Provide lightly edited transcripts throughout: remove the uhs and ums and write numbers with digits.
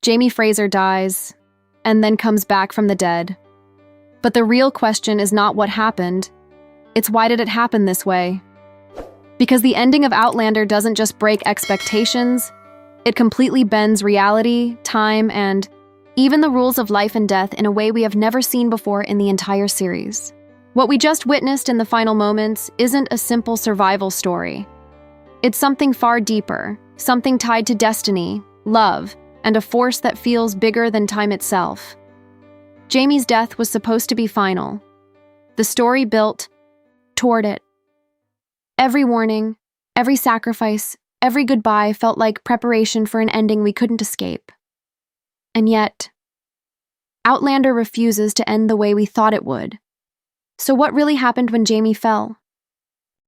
Jamie Fraser dies, and then comes back from the dead. But the real question is not what happened, it's why did it happen this way? Because the ending of Outlander doesn't just break expectations, it completely bends reality, time, and even the rules of life and death in a way we have never seen before in the entire series. What we just witnessed in the final moments isn't a simple survival story. It's something far deeper, something tied to destiny, love, and a force that feels bigger than time itself. Jamie's death was supposed to be final. The story built toward it. Every warning, every sacrifice, every goodbye felt like preparation for an ending we couldn't escape. And yet, Outlander refuses to end the way we thought it would. So what really happened when Jamie fell?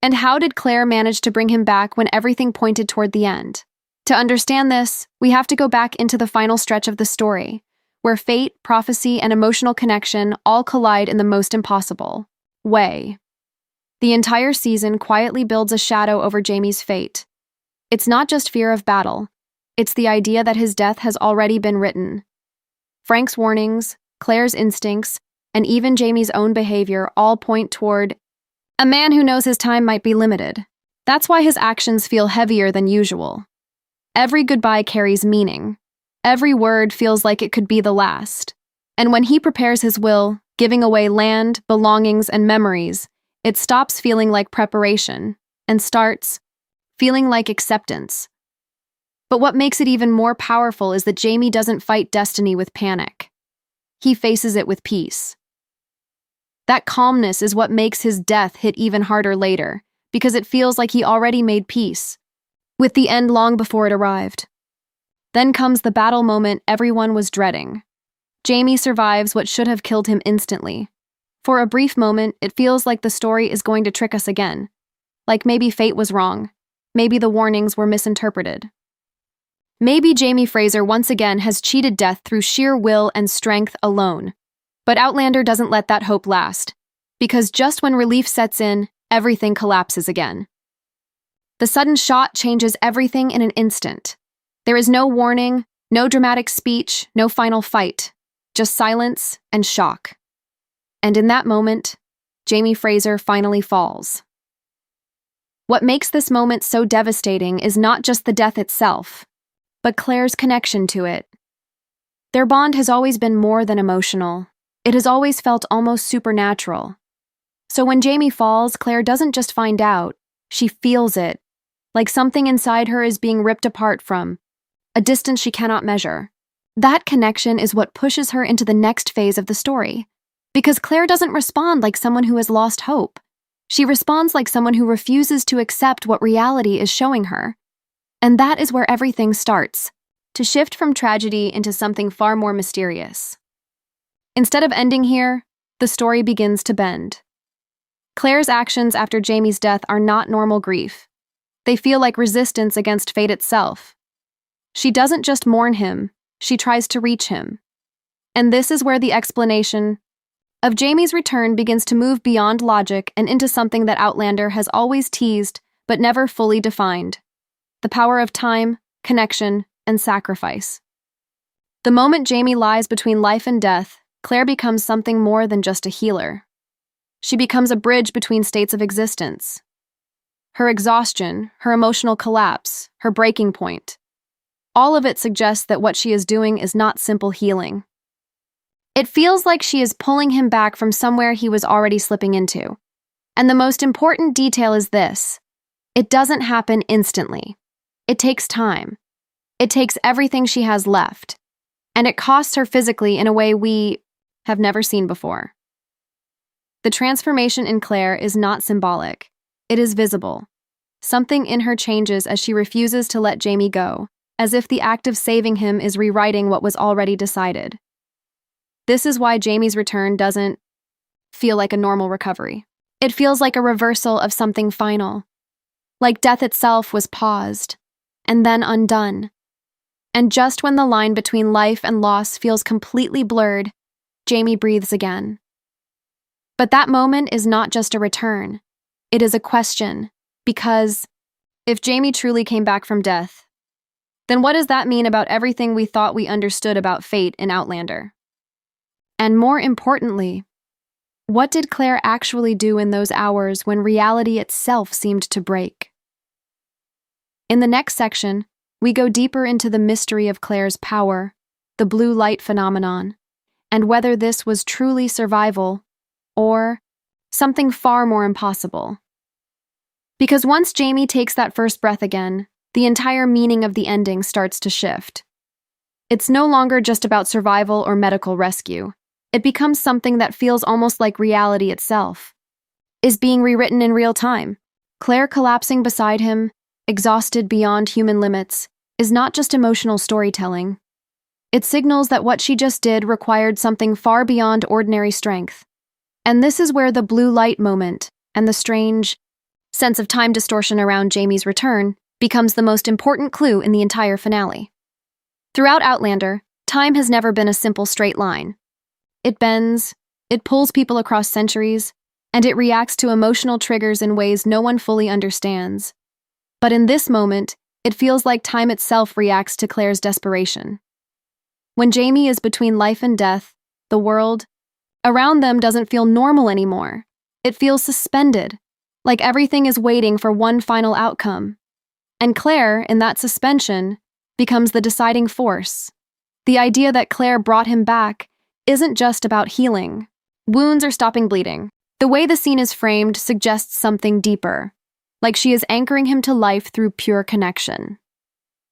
And how did Claire manage to bring him back when everything pointed toward the end? To understand this, we have to go back into the final stretch of the story, where fate, prophecy, and emotional connection all collide in the most impossible way. The entire season quietly builds a shadow over Jamie's fate. It's not just fear of battle, it's the idea that his death has already been written. Frank's warnings, Claire's instincts, and even Jamie's own behavior all point toward a man who knows his time might be limited. That's why his actions feel heavier than usual. Every goodbye carries meaning. Every word feels like it could be the last. And when he prepares his will, giving away land, belongings, and memories, it stops feeling like preparation and starts feeling like acceptance. But what makes it even more powerful is that Jamie doesn't fight destiny with panic. He faces it with peace. That calmness is what makes his death hit even harder later, because it feels like he already made peace with the end long before it arrived. Then comes the battle moment everyone was dreading. Jamie survives what should have killed him instantly. For a brief moment, it feels like the story is going to trick us again. Like maybe fate was wrong. Maybe the warnings were misinterpreted. Maybe Jamie Fraser once again has cheated death through sheer will and strength alone. But Outlander doesn't let that hope last, because just when relief sets in, everything collapses again. The sudden shot changes everything in an instant. There is no warning, no dramatic speech, no final fight, just silence and shock. And in that moment, Jamie Fraser finally falls. What makes this moment so devastating is not just the death itself, but Claire's connection to it. Their bond has always been more than emotional. It has always felt almost supernatural. So when Jamie falls, Claire doesn't just find out, she feels it, like something inside her is being ripped apart from a distance she cannot measure. That connection is what pushes her into the next phase of the story. Because Claire doesn't respond like someone who has lost hope. She responds like someone who refuses to accept what reality is showing her. And that is where everything starts, to shift from tragedy into something far more mysterious. Instead of ending here, the story begins to bend. Claire's actions after Jamie's death are not normal grief. They feel like resistance against fate itself. She doesn't just mourn him, she tries to reach him. And this is where the explanation of Jamie's return begins to move beyond logic and into something that Outlander has always teased but never fully defined: the power of time, connection, and sacrifice. The moment Jamie lies between life and death, Claire becomes something more than just a healer. She becomes a bridge between states of existence. Her exhaustion, her emotional collapse, her breaking point, all of it suggests that what she is doing is not simple healing. It feels like she is pulling him back from somewhere he was already slipping into. And the most important detail is this: it doesn't happen instantly. It takes time. It takes everything she has left. And it costs her physically in a way we have never seen before. The transformation in Claire is not symbolic. It is visible. Something in her changes as she refuses to let Jamie go, as if the act of saving him is rewriting what was already decided. This is why Jamie's return doesn't feel like a normal recovery. It feels like a reversal of something final. Like death itself was paused, and then undone. And just when the line between life and loss feels completely blurred, Jamie breathes again. But that moment is not just a return. It is a question, because if Jamie truly came back from death, then what does that mean about everything we thought we understood about fate in Outlander? And more importantly, what did Claire actually do in those hours when reality itself seemed to break? In the next section, we go deeper into the mystery of Claire's power, the blue light phenomenon, and whether this was truly survival or something far more impossible. Because once Jamie takes that first breath again, the entire meaning of the ending starts to shift. It's no longer just about survival or medical rescue. It becomes something that feels almost like reality itself, is being rewritten in real time. Claire collapsing beside him, exhausted beyond human limits, is not just emotional storytelling. It signals that what she just did required something far beyond ordinary strength. And this is where the blue light moment and the strange sense of time distortion around Jamie's return becomes the most important clue in the entire finale. Throughout Outlander, time has never been a simple straight line. It bends, it pulls people across centuries, and it reacts to emotional triggers in ways no one fully understands. But in this moment, it feels like time itself reacts to Claire's desperation. When Jamie is between life and death, the world around them doesn't feel normal anymore. It feels suspended, like everything is waiting for one final outcome. And Claire, in that suspension, becomes the deciding force. The idea that Claire brought him back isn't just about healing. Wounds are stopping bleeding. The way the scene is framed suggests something deeper, like she is anchoring him to life through pure connection.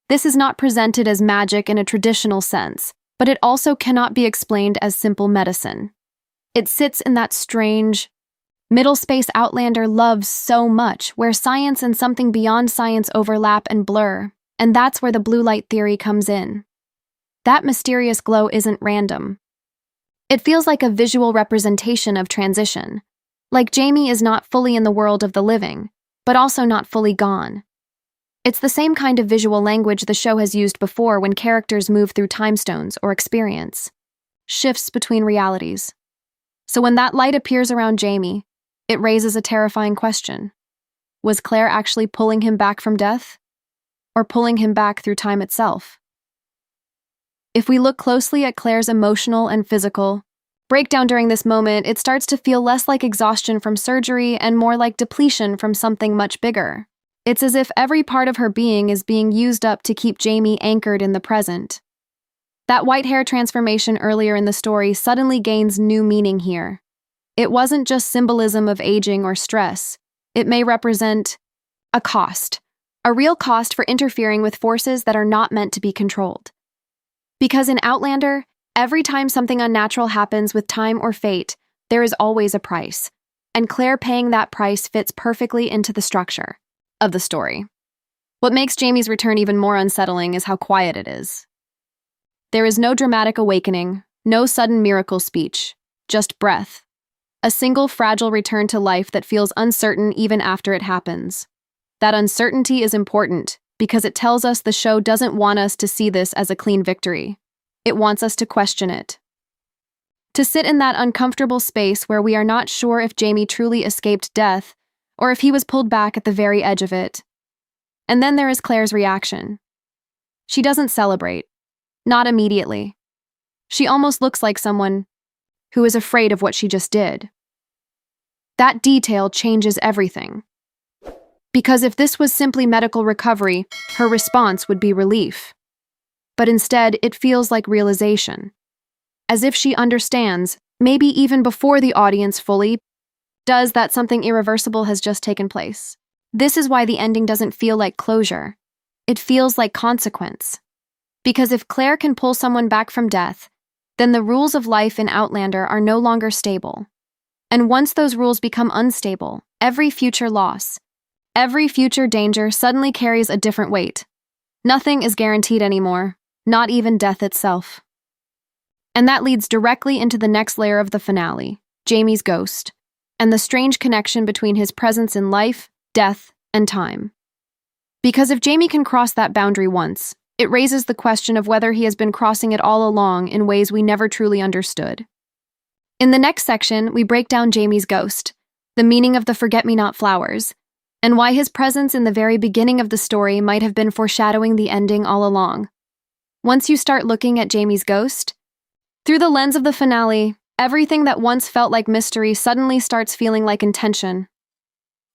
This is not presented as magic in a traditional sense, but it also cannot be explained as simple medicine. It sits in that strange, middle space Outlander loves so much, where science and something beyond science overlap and blur, and that's where the blue light theory comes in. That mysterious glow isn't random. It feels like a visual representation of transition, like Jamie is not fully in the world of the living, but also not fully gone. It's the same kind of visual language the show has used before when characters move through time stones or experience shifts between realities. So when that light appears around Jamie, it raises a terrifying question. Was Claire actually pulling him back from death? Or pulling him back through time itself? If we look closely at Claire's emotional and physical breakdown during this moment, it starts to feel less like exhaustion from surgery and more like depletion from something much bigger. It's as if every part of her being is being used up to keep Jamie anchored in the present. That white hair transformation earlier in the story suddenly gains new meaning here. It wasn't just symbolism of aging or stress. It may represent a cost, a real cost for interfering with forces that are not meant to be controlled. Because in Outlander, every time something unnatural happens with time or fate, there is always a price, and Claire paying that price fits perfectly into the structure of the story. What makes Jamie's return even more unsettling is how quiet it is. There is no dramatic awakening, no sudden miracle speech, just breath. A single fragile return to life that feels uncertain even after it happens. That uncertainty is important because it tells us the show doesn't want us to see this as a clean victory. It wants us to question it. To sit in that uncomfortable space where we are not sure if Jamie truly escaped death or if he was pulled back at the very edge of it. And then there is Claire's reaction. She doesn't celebrate. Not immediately. She almost looks like someone who is afraid of what she just did. That detail changes everything. Because if this was simply medical recovery, her response would be relief. But instead, it feels like realization. As if she understands, maybe even before the audience fully does, that something irreversible has just taken place. This is why the ending doesn't feel like closure. It feels like consequence. Because if Claire can pull someone back from death, then the rules of life in Outlander are no longer stable. And once those rules become unstable, every future loss, every future danger suddenly carries a different weight. Nothing is guaranteed anymore, not even death itself. And that leads directly into the next layer of the finale, Jamie's ghost, and the strange connection between his presence in life, death, and time. Because if Jamie can cross that boundary once, it raises the question of whether he has been crossing it all along in ways we never truly understood. In the next section, we break down Jamie's ghost, the meaning of the forget-me-not flowers, and why his presence in the very beginning of the story might have been foreshadowing the ending all along. Once you start looking at Jamie's ghost, through the lens of the finale, everything that once felt like mystery suddenly starts feeling like intention.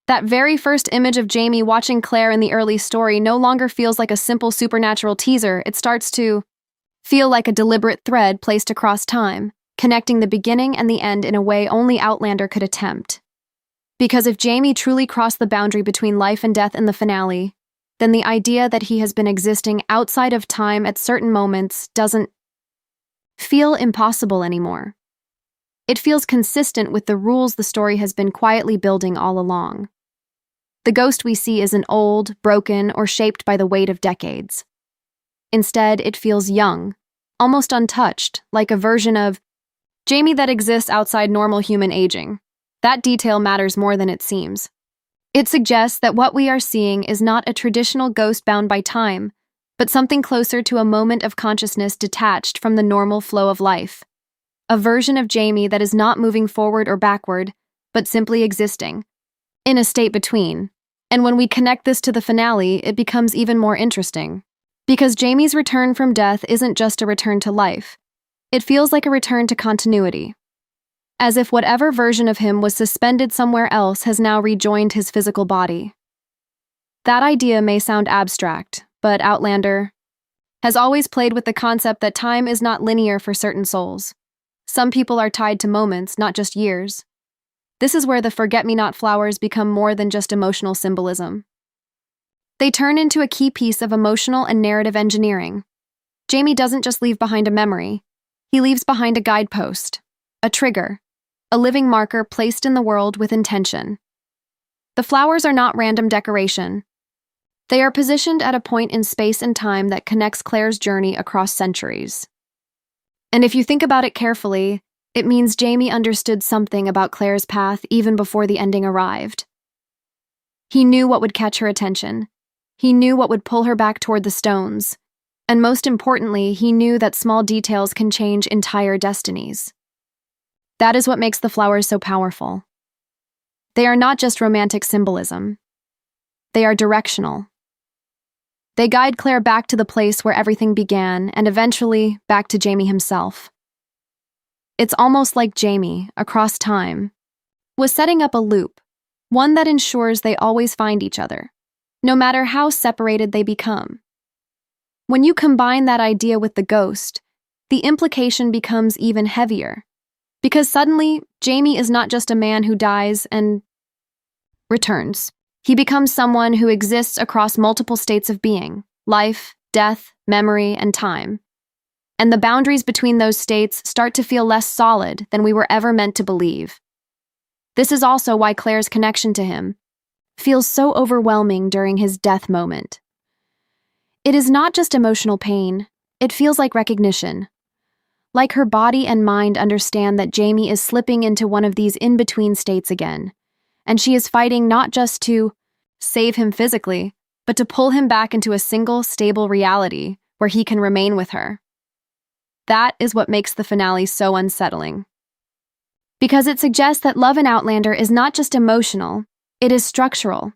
That very first image of Jamie watching Claire in the early story no longer feels like a simple supernatural teaser. It starts to feel like a deliberate thread placed across time, connecting the beginning and the end in a way only Outlander could attempt. Because if Jamie truly crossed the boundary between life and death in the finale, then the idea that he has been existing outside of time at certain moments doesn't feel impossible anymore. It feels consistent with the rules the story has been quietly building all along. The ghost we see isn't old, broken, or shaped by the weight of decades. Instead, it feels young, almost untouched, like a version of Jamie that exists outside normal human aging. That detail matters more than it seems. It suggests that what we are seeing is not a traditional ghost bound by time, but something closer to a moment of consciousness detached from the normal flow of life. A version of Jamie that is not moving forward or backward, but simply existing, in a state between. And when we connect this to the finale, it becomes even more interesting. Because Jamie's return from death isn't just a return to life. It feels like a return to continuity. As if whatever version of him was suspended somewhere else has now rejoined his physical body. That idea may sound abstract, but Outlander has always played with the concept that time is not linear for certain souls. Some people are tied to moments, not just years. This is where the forget-me-not flowers become more than just emotional symbolism. They turn into a key piece of emotional and narrative engineering. Jamie doesn't just leave behind a memory. He leaves behind a guidepost, a trigger, a living marker placed in the world with intention. The flowers are not random decoration. They are positioned at a point in space and time that connects Claire's journey across centuries. And if you think about it carefully, it means Jamie understood something about Claire's path even before the ending arrived. He knew what would catch her attention. He knew what would pull her back toward the stones. And most importantly, he knew that small details can change entire destinies. That is what makes the flowers so powerful. They are not just romantic symbolism. They are directional. They guide Claire back to the place where everything began and eventually back to Jamie himself. It's almost like Jamie, across time, was setting up a loop, one that ensures they always find each other, no matter how separated they become. When you combine that idea with the ghost, the implication becomes even heavier, because suddenly, Jamie is not just a man who dies and returns. He becomes someone who exists across multiple states of being, life, death, memory, and time. And the boundaries between those states start to feel less solid than we were ever meant to believe. This is also why Claire's connection to him feels so overwhelming during his death moment. It is not just emotional pain, it feels like recognition. Like her body and mind understand that Jamie is slipping into one of these in-between states again, and she is fighting not just to save him physically, but to pull him back into a single, stable reality where he can remain with her. That is what makes the finale so unsettling. Because it suggests that love in Outlander is not just emotional, it is structural.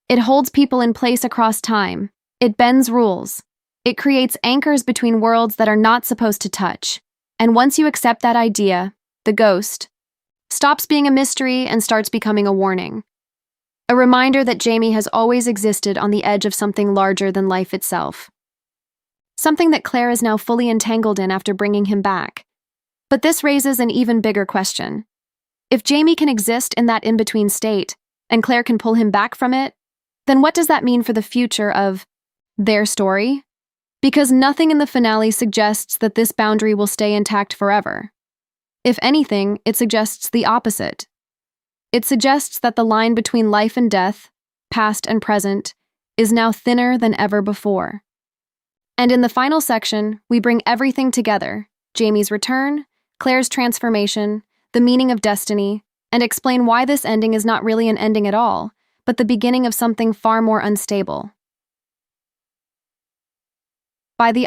It holds people in place across time. It bends rules. It creates anchors between worlds that are not supposed to touch. And once you accept that idea, the ghost stops being a mystery and starts becoming a warning. A reminder that Jamie has always existed on the edge of something larger than life itself. Something that Claire is now fully entangled in after bringing him back. But this raises an even bigger question. If Jamie can exist in that in-between state, and Claire can pull him back from it, then what does that mean for the future of their story? Because nothing in the finale suggests that this boundary will stay intact forever. If anything, it suggests the opposite. It suggests that the line between life and death, past and present, is now thinner than ever before. And in the final section, we bring everything together: Jamie's return, Claire's transformation, the meaning of destiny, and explain why this ending is not really an ending at all, but the beginning of something far more unstable. By the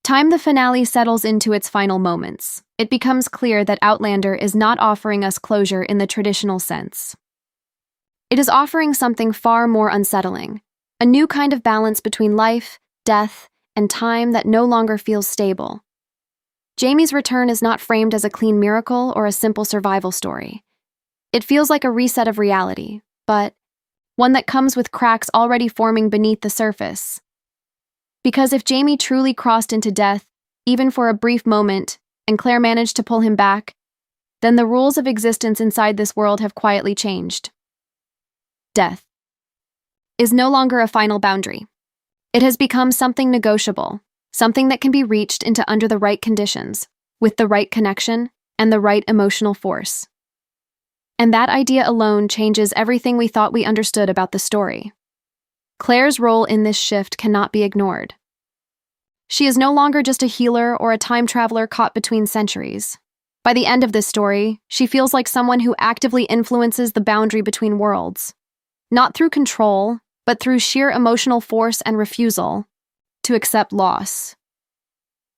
time the finale settles into its final moments, it becomes clear that Outlander is not offering us closure in the traditional sense. It is offering something far more unsettling, a new kind of balance between life, death, and time that no longer feels stable. Jamie's return is not framed as a clean miracle or a simple survival story. It feels like a reset of reality, but one that comes with cracks already forming beneath the surface. Because if Jamie truly crossed into death, even for a brief moment, and Claire managed to pull him back, then the rules of existence inside this world have quietly changed. Death is no longer a final boundary. It has become something negotiable, something that can be reached into under the right conditions, with the right connection, and the right emotional force. And that idea alone changes everything we thought we understood about the story. Claire's role in this shift cannot be ignored. She is no longer just a healer or a time traveler caught between centuries. By the end of this story, she feels like someone who actively influences the boundary between worlds. Not through control, but through sheer emotional force and refusal to accept loss.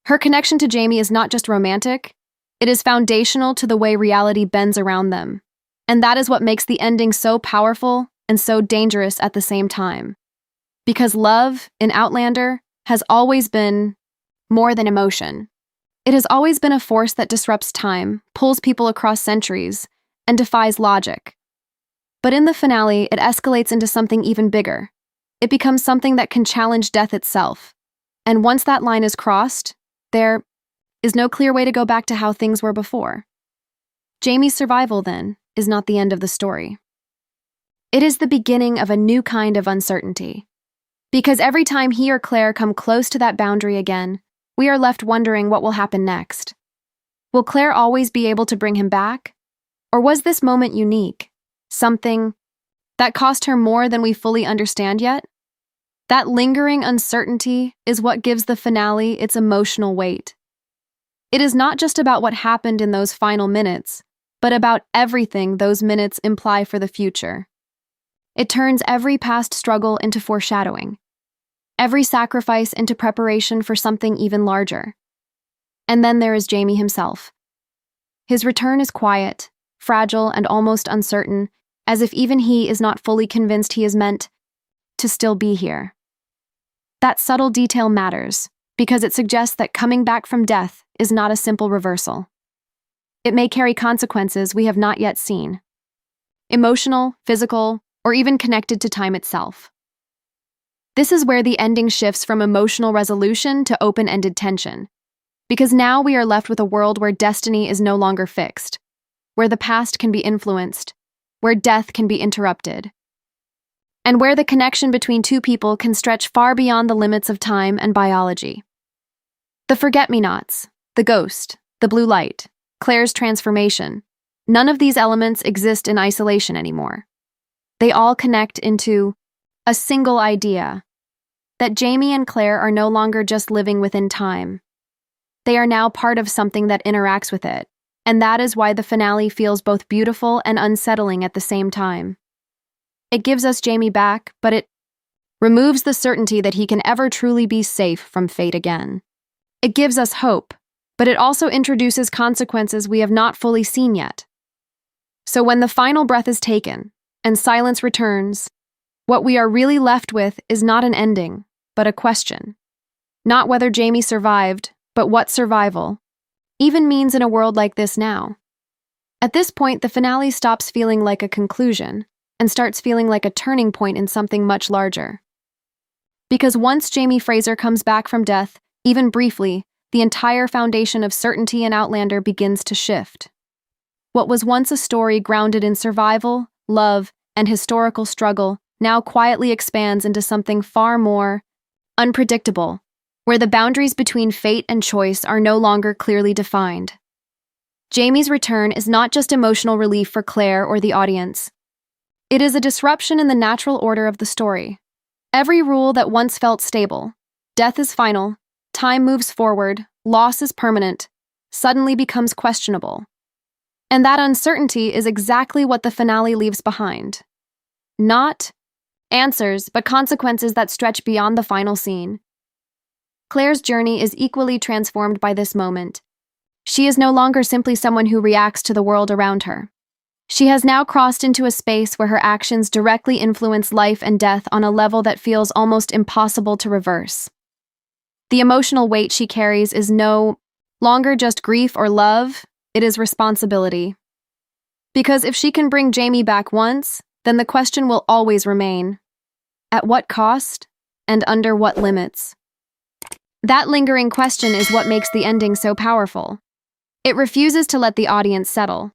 Her connection to Jamie is not just romantic, it is foundational to the way reality bends around them. And that is what makes the ending so powerful and so dangerous at the same time. Because love, in Outlander, has always been more than emotion. It has always been a force that disrupts time, pulls people across centuries, and defies logic. But in the finale, it escalates into something even bigger. It becomes something that can challenge death itself. And once that line is crossed, there is no clear way to go back to how things were before. Jamie's survival, then, is not the end of the story. It is the beginning of a new kind of uncertainty. Because every time he or Claire come close to that boundary again, we are left wondering what will happen next. Will Claire always be able to bring him back? Or was this moment unique? Something that cost her more than we fully understand yet? That lingering uncertainty is what gives the finale its emotional weight. It is not just about what happened in those final minutes, but about everything those minutes imply for the future. It turns every past struggle into foreshadowing, every sacrifice into preparation for something even larger. And then there is Jamie himself. His return is quiet, fragile, and almost uncertain, as if even he is not fully convinced he is meant to still be here. That subtle detail matters, because it suggests that coming back from death is not a simple reversal. It may carry consequences we have not yet seen. Emotional, physical, or even connected to time itself. This is where the ending shifts from emotional resolution to open-ended tension, because now we are left with a world where destiny is no longer fixed, where the past can be influenced, where death can be interrupted, and where the connection between two people can stretch far beyond the limits of time and biology. The forget-me-nots, the ghost, the blue light, Claire's transformation, none of these elements exist in isolation anymore. They all connect into a single idea, that Jamie and Claire are no longer just living within time. They are now part of something that interacts with it, and that is why the finale feels both beautiful and unsettling at the same time. It gives us Jamie back, but it removes the certainty that he can ever truly be safe from fate again. It gives us hope, but it also introduces consequences we have not fully seen yet. So when the final breath is taken, and silence returns, what we are really left with is not an ending, but a question. Not whether Jamie survived, but what survival even means in a world like this now. At this point, the finale stops feeling like a conclusion and starts feeling like a turning point in something much larger. Because once Jamie Fraser comes back from death, even briefly, the entire foundation of certainty in Outlander begins to shift. What was once a story grounded in survival, love, and historical struggle now quietly expands into something far more unpredictable, where the boundaries between fate and choice are no longer clearly defined. Jamie's return is not just emotional relief for Claire or the audience. It is a disruption in the natural order of the story. Every rule that once felt stable, death is final, time moves forward, loss is permanent, suddenly becomes questionable. And that uncertainty is exactly what the finale leaves behind. Not answers, but consequences that stretch beyond the final scene. Claire's journey is equally transformed by this moment. She is no longer simply someone who reacts to the world around her. She has now crossed into a space where her actions directly influence life and death on a level that feels almost impossible to reverse. The emotional weight she carries is no longer just grief or love, it is responsibility. Because if she can bring Jamie back once, then the question will always remain: at what cost and under what limits? That lingering question is what makes the ending so powerful. It refuses to let the audience settle.